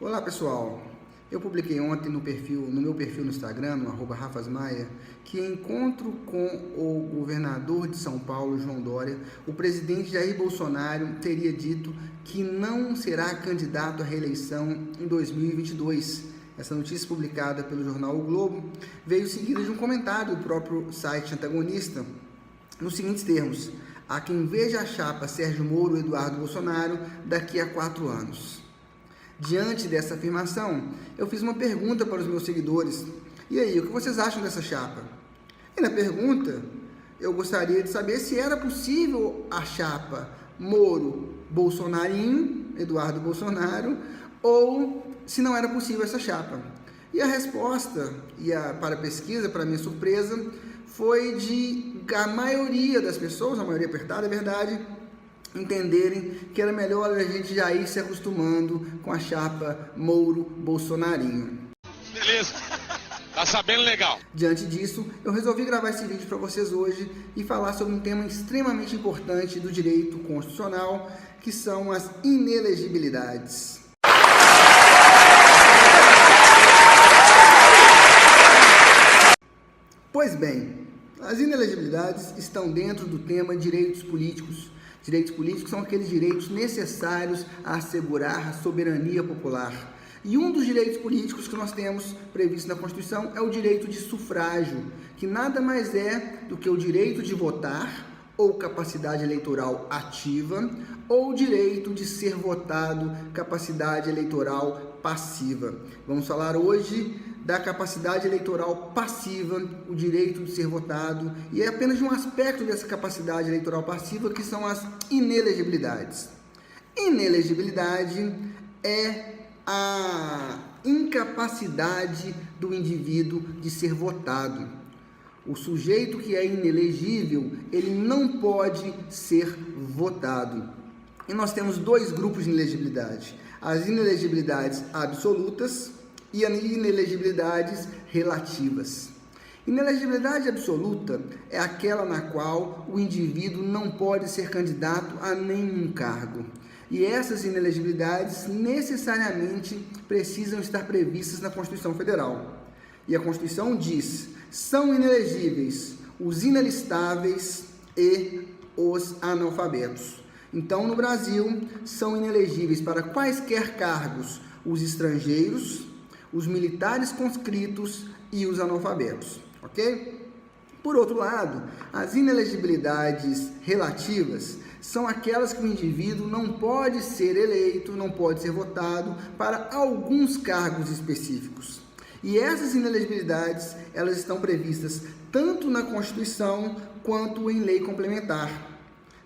Olá pessoal, eu publiquei ontem no meu perfil no Instagram, no @rafasmaia, que em encontro com o governador de São Paulo, João Dória, o presidente Jair Bolsonaro teria dito que não será candidato à reeleição em 2022. Essa notícia publicada pelo jornal O Globo veio seguida de um comentário do próprio site antagonista, nos seguintes termos: há quem veja a chapa Sérgio Moro e Eduardo Bolsonaro daqui a 4 anos. Diante dessa afirmação, eu fiz uma pergunta para os meus seguidores. E aí, o que vocês acham dessa chapa? E na pergunta, eu gostaria de saber se era possível a chapa Moro-Bolsonarinho, Eduardo Bolsonaro, ou se não era possível essa chapa. E a resposta, para a pesquisa, para minha surpresa, foi de a maioria das pessoas, a maioria apertada, é verdade, entenderem que era melhor a gente já ir se acostumando com a chapa Moro-Bolsonarinho. Beleza, tá sabendo legal. Diante disso, eu resolvi gravar esse vídeo para vocês hoje e falar sobre um tema extremamente importante do direito constitucional, que são as inelegibilidades. Pois bem, as inelegibilidades estão dentro do tema direitos políticos. Direitos políticos são aqueles direitos necessários a assegurar a soberania popular. E um dos direitos políticos que nós temos previsto na Constituição é o direito de sufrágio, que nada mais é do que o direito de votar, ou capacidade eleitoral ativa, ou o direito de ser votado, capacidade eleitoral passiva. Vamos falar hoje da capacidade eleitoral passiva, o direito de ser votado, e é apenas um aspecto dessa capacidade eleitoral passiva que são as inelegibilidades. Inelegibilidade é a incapacidade do indivíduo de ser votado. O sujeito que é inelegível, ele não pode ser votado. E nós temos dois grupos de inelegibilidade: as inelegibilidades absolutas e as inelegibilidades relativas. Inelegibilidade absoluta é aquela na qual o indivíduo não pode ser candidato a nenhum cargo. E essas inelegibilidades necessariamente precisam estar previstas na Constituição Federal. E a Constituição diz: são inelegíveis os inelistáveis e os analfabetos. Então, no Brasil, são inelegíveis para quaisquer cargos os estrangeiros, os militares conscritos e os analfabetos, ok? Por outro lado, as inelegibilidades relativas são aquelas que o indivíduo não pode ser eleito, não pode ser votado para alguns cargos específicos. E essas inelegibilidades, elas estão previstas tanto na Constituição quanto em lei complementar.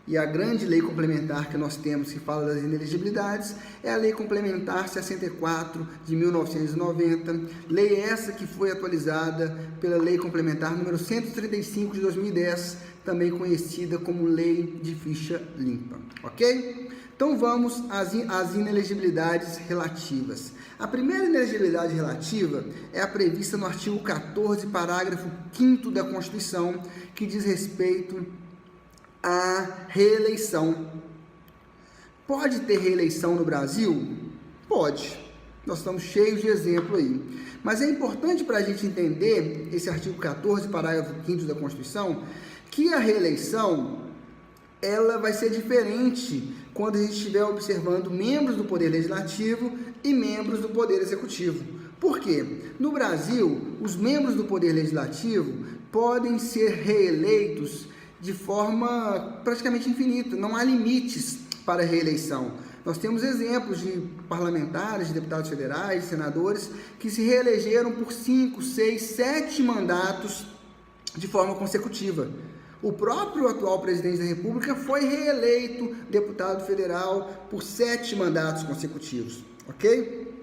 E a grande lei complementar que nós temos, que fala das inelegibilidades, é a Lei Complementar 64 de 1990, lei essa que foi atualizada pela Lei Complementar número 135 de 2010, também conhecida como Lei de Ficha Limpa, ok? Então vamos às inelegibilidades relativas. A primeira inelegibilidade relativa é a prevista no artigo 14, parágrafo 5º da Constituição, que diz respeito a reeleição. Pode ter reeleição no Brasil? Pode. Nós estamos cheios de exemplo aí. Mas é importante para a gente entender esse artigo 14, parágrafo 5º da Constituição, que a reeleição ela vai ser diferente quando a gente estiver observando membros do Poder Legislativo e membros do Poder Executivo. Por quê? No Brasil, os membros do Poder Legislativo podem ser reeleitos de forma praticamente infinita, não há limites para a reeleição. Nós temos exemplos de parlamentares, de deputados federais, de senadores, que se reelegeram por 5, 6, 7 mandatos de forma consecutiva. O próprio atual presidente da República foi reeleito deputado federal por 7 mandatos consecutivos, ok?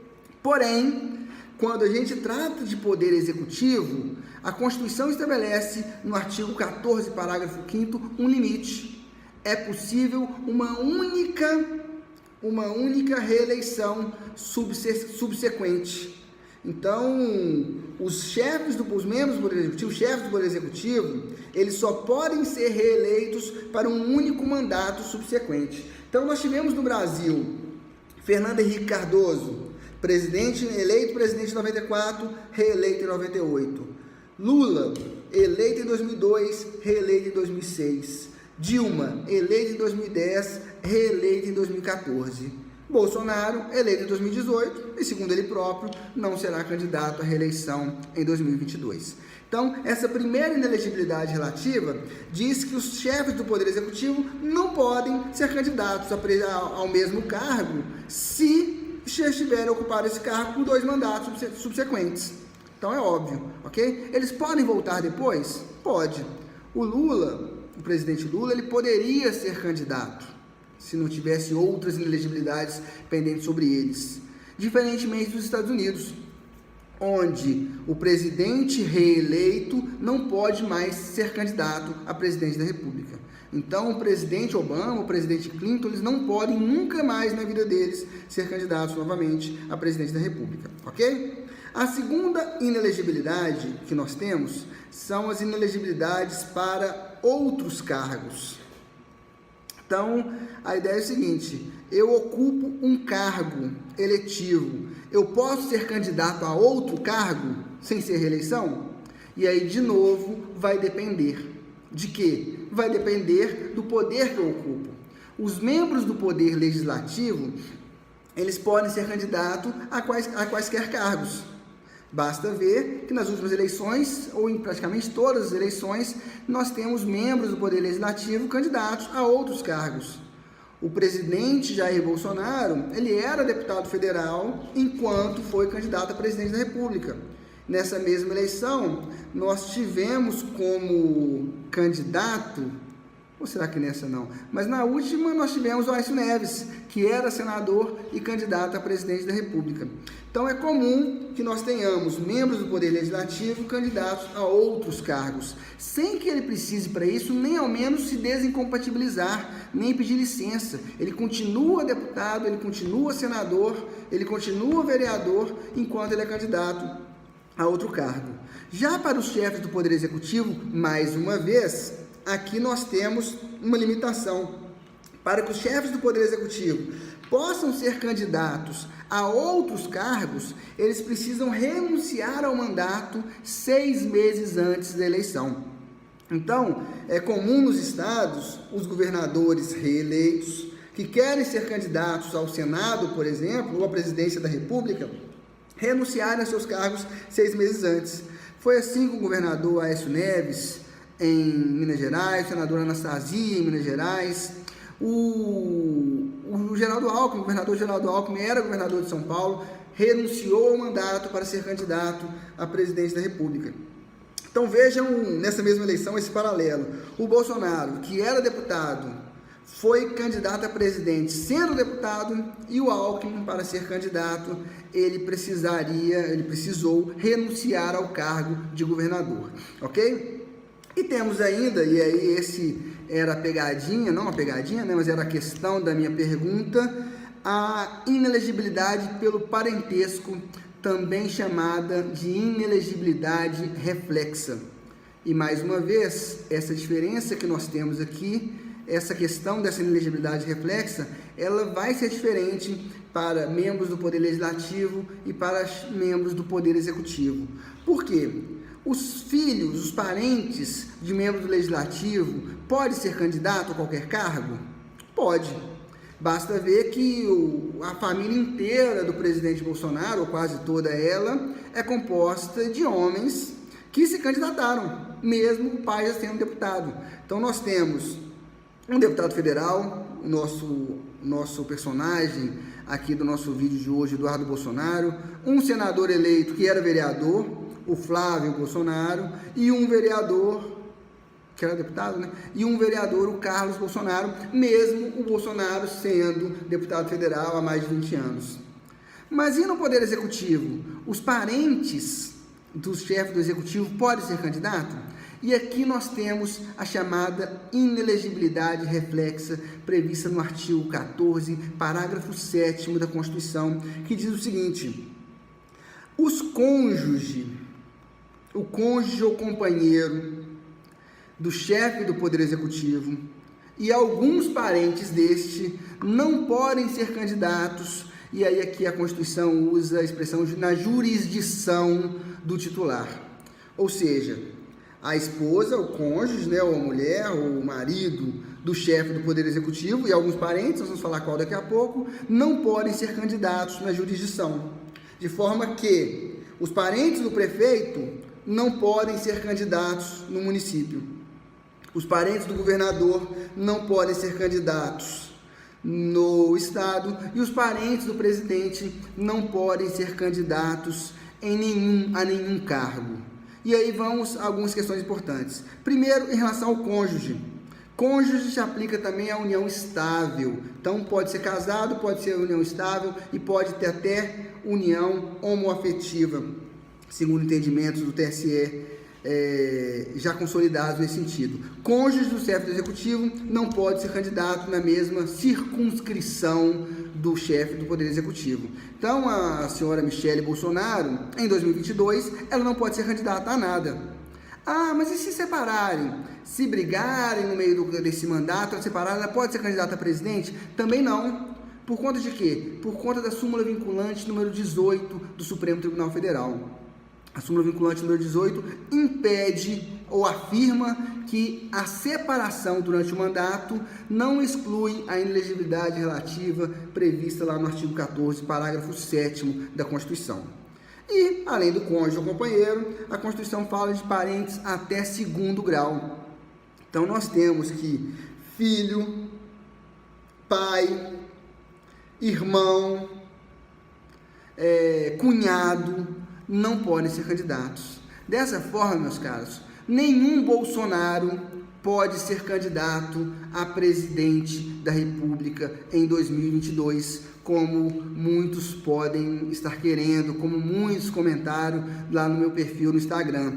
Porém, quando a gente trata de poder executivo, a Constituição estabelece, no artigo 14, parágrafo 5º, um limite. É possível uma única reeleição subsequente. Então, os membros do Poder Executivo, os chefes do Poder Executivo, eles só podem ser reeleitos para um único mandato subsequente. Então, nós tivemos no Brasil Fernando Henrique Cardoso, Presidente eleito, presidente em 94, reeleito em 98. Lula, eleito em 2002, reeleito em 2006. Dilma, eleito em 2010, reeleito em 2014. Bolsonaro, eleito em 2018 e, segundo ele próprio, não será candidato à reeleição em 2022. Então, essa primeira inelegibilidade relativa diz que os chefes do Poder Executivo não podem ser candidatos ao mesmo cargo se já estiverem ocupando esse cargo por 2 mandatos subsequentes. Então, é óbvio, ok? Eles podem voltar depois? Pode. O presidente Lula, ele poderia ser candidato se não tivesse outras inelegibilidades pendentes sobre eles. Diferentemente dos Estados Unidos, onde o presidente reeleito não pode mais ser candidato a presidente da República. Então, o presidente Obama, o presidente Clinton, eles não podem nunca mais na vida deles ser candidatos novamente a presidente da República, ok? A segunda inelegibilidade que nós temos são as inelegibilidades para outros cargos. Então, a ideia é o seguinte: eu ocupo um cargo eletivo, eu posso ser candidato a outro cargo sem ser reeleição? E aí, de novo, vai depender. De quê? Vai depender do poder que eu ocupo. Os membros do poder legislativo, eles podem ser candidatos a quaisquer cargos. Basta ver que nas últimas eleições, ou em praticamente todas as eleições, nós temos membros do Poder Legislativo candidatos a outros cargos. O presidente Jair Bolsonaro, ele era deputado federal enquanto foi candidato a presidente da República. Nessa mesma eleição, nós tivemos como candidato, ou será que nessa não? Mas na última nós tivemos o Aécio Neves, que era senador e candidato a presidente da República. Então é comum que nós tenhamos membros do Poder Legislativo candidatos a outros cargos, sem que ele precise para isso nem ao menos se desincompatibilizar, nem pedir licença. Ele continua deputado, ele continua senador, ele continua vereador, enquanto ele é candidato a outro cargo. Já para os chefes do Poder Executivo, mais uma vez, aqui nós temos uma limitação. Para que os chefes do Poder Executivo possam ser candidatos a outros cargos, eles precisam renunciar ao mandato 6 meses antes da eleição. Então, é comum nos estados, os governadores reeleitos, que querem ser candidatos ao Senado, por exemplo, ou à presidência da República, renunciarem aos seus cargos 6 meses antes. Foi assim com o governador Aécio Neves, em Minas Gerais, o senador Anastasia, em Minas Gerais. O Geraldo Alckmin, o governador Geraldo Alckmin, era governador de São Paulo, renunciou ao mandato para ser candidato à presidência da República. Então vejam nessa mesma eleição esse paralelo. O Bolsonaro, que era deputado, foi candidato a presidente sendo deputado, e o Alckmin, para ser candidato, ele precisou renunciar ao cargo de governador, ok? E temos ainda, e aí esse era a pegadinha, não a pegadinha, né, mas era a questão da minha pergunta, a inelegibilidade pelo parentesco, também chamada de inelegibilidade reflexa. E mais uma vez, essa diferença que nós temos aqui, essa questão dessa inelegibilidade reflexa, ela vai ser diferente para membros do Poder Legislativo e para membros do Poder Executivo. Por quê? Os filhos, os parentes de membros do Legislativo podem ser candidato a qualquer cargo? Pode. Basta ver que a família inteira do presidente Bolsonaro, ou quase toda ela, é composta de homens que se candidataram, mesmo o pai já sendo deputado. Então nós temos um deputado federal, o nosso personagem aqui do nosso vídeo de hoje, Eduardo Bolsonaro, um senador eleito que era vereador, o Flávio Bolsonaro, e um vereador, que era deputado, né? E um vereador, o Carlos Bolsonaro, mesmo o Bolsonaro sendo deputado federal há mais de 20 anos. Mas e no Poder Executivo? Os parentes dos chefes do Executivo podem ser candidatos? E aqui nós temos a chamada inelegibilidade reflexa, prevista no artigo 14, parágrafo 7º da Constituição, que diz o seguinte: o cônjuge ou companheiro do chefe do Poder Executivo e alguns parentes deste não podem ser candidatos E aí aqui a Constituição usa a expressão na jurisdição do titular. Ou seja, a esposa, o cônjuge, né, ou a mulher, ou o marido do chefe do Poder Executivo e alguns parentes, nós vamos falar qual daqui a pouco, não podem ser candidatos na jurisdição. De forma que os parentes do prefeito não podem ser candidatos no município. Os parentes do governador não podem ser candidatos no estado e os parentes do presidente não podem ser candidatos a nenhum cargo. E aí vamos a algumas questões importantes. Primeiro, em relação ao cônjuge. Cônjuge se aplica também à união estável. Então, pode ser casado, pode ser união estável e pode ter até união homoafetiva, segundo entendimentos do TSE, já consolidados nesse sentido. Cônjuge do chefe do executivo não pode ser candidato na mesma circunscrição do chefe do Poder Executivo. Então, a senhora Michele Bolsonaro, em 2022, ela não pode ser candidata a nada. Ah, mas e se separarem? Se brigarem no meio desse mandato, ela separada, ela pode ser candidata a presidente? Também não. Por conta de quê? Por conta da súmula vinculante número 18 do Supremo Tribunal Federal. A súmula vinculante número 18 impede ou afirma que a separação durante o mandato não exclui a inelegibilidade relativa prevista lá no artigo 14, parágrafo 7º da Constituição. E, além do cônjuge ou companheiro, a Constituição fala de parentes até segundo grau. Então, nós temos que filho, pai, irmão, cunhado, não podem ser candidatos. Dessa forma, meus caros, nenhum Bolsonaro pode ser candidato a presidente da República em 2022, como muitos podem estar querendo, como muitos comentaram lá no meu perfil no Instagram.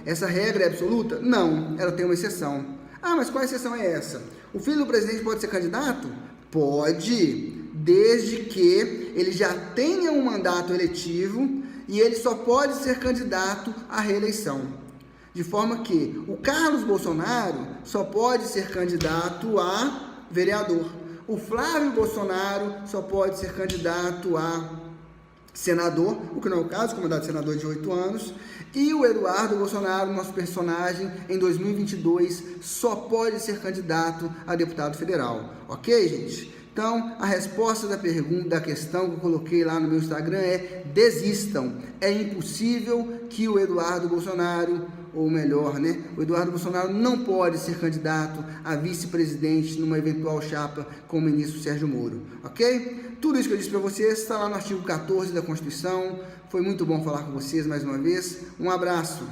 Essa regra é absoluta? Não, ela tem uma exceção. Ah, mas qual exceção é essa? O filho do presidente pode ser candidato? Pode, desde que ele já tenha um mandato eletivo e ele só pode ser candidato à reeleição. De forma que o Carlos Bolsonaro só pode ser candidato a vereador. O Flávio Bolsonaro só pode ser candidato a senador, o que não é o caso, como mandato de senador de 8 anos. E o Eduardo Bolsonaro, nosso personagem, em 2022, só pode ser candidato a deputado federal. Ok, gente? Então, a resposta da pergunta, da questão que eu coloquei lá no meu Instagram é: desistam. É impossível que o Eduardo Bolsonaro, ou melhor, né, o Eduardo Bolsonaro não pode ser candidato a vice-presidente numa eventual chapa com o ministro Sérgio Moro, ok? Tudo isso que eu disse para vocês está lá no artigo 14 da Constituição. Foi muito bom falar com vocês mais uma vez. Um abraço.